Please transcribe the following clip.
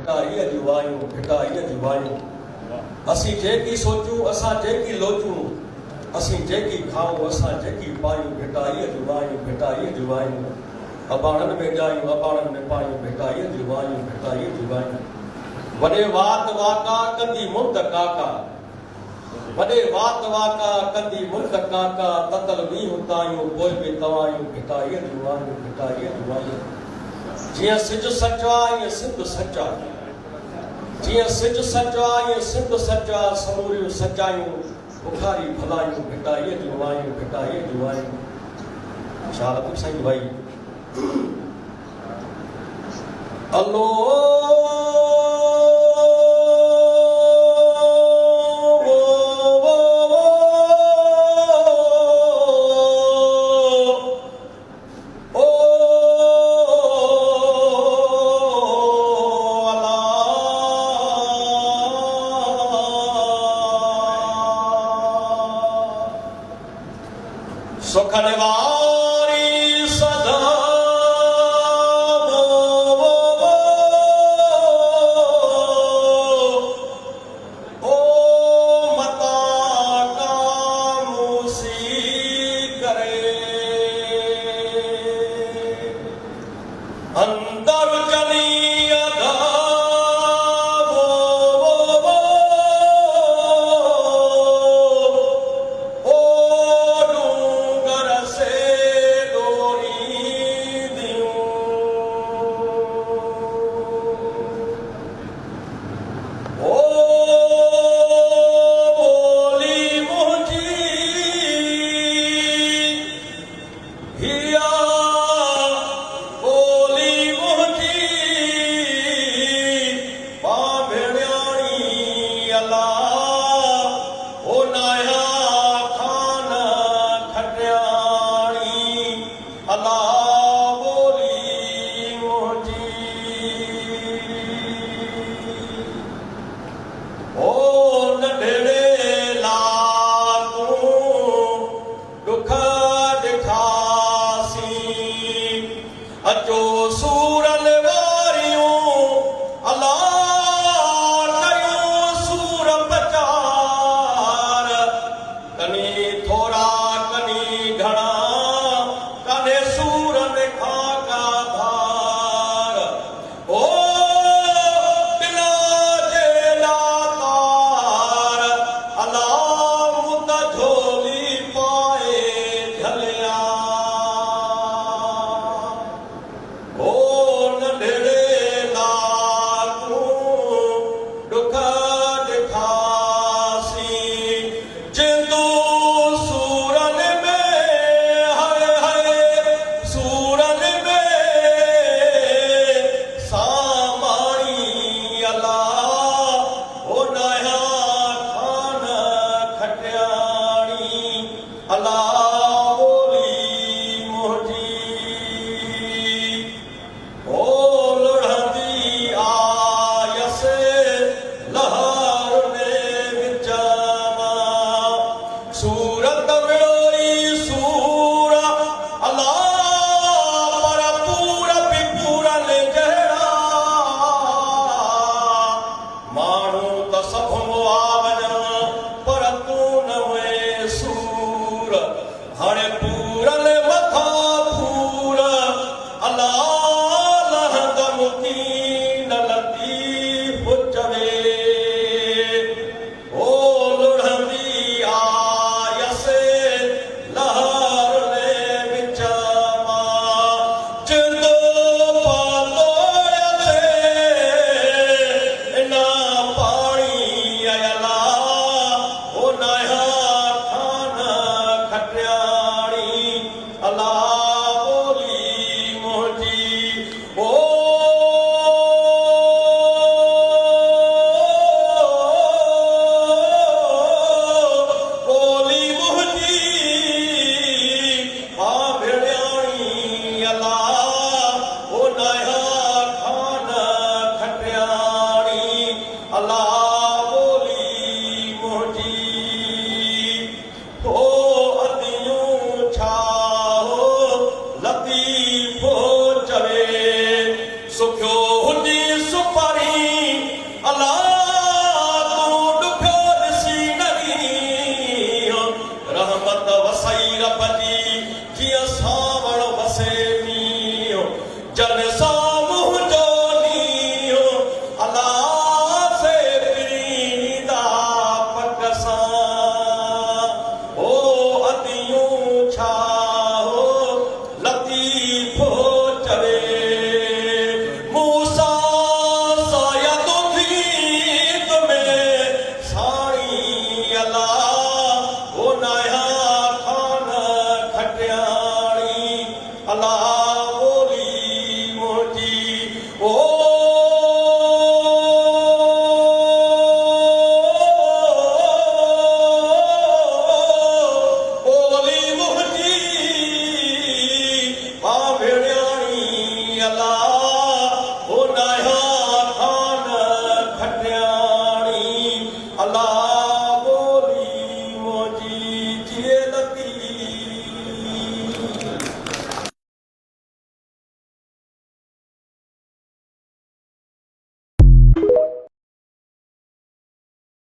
भिटाई जुवायूं भिटाई जुवायूं असी जेकी सोचूं असां जेकी लोचूं असी जेकी खाऊं असां जेकी पायूं भिटाई जुवायूं भिटाई जुवायूं अबाणन में जायूं अबाणन में पायूं भिटाई जुवायूं भिटाई जुवायूं वडे वात वाका कंदी मुंद काका वडे वात वाका कंदी मुंद काका ततल भी हुतायूं पोइ भी तवायूं भिटाई जुवायूं भिटाई जुवायूं जिया सिज सचा ये सिंध सचा जिया सिज सचा ये सिंध सचा समूरियूं सचायूं बुखारी भलायूं भिटाई जुवायूं भिटाई जुवायूं शारद साईं भाई अल्लाह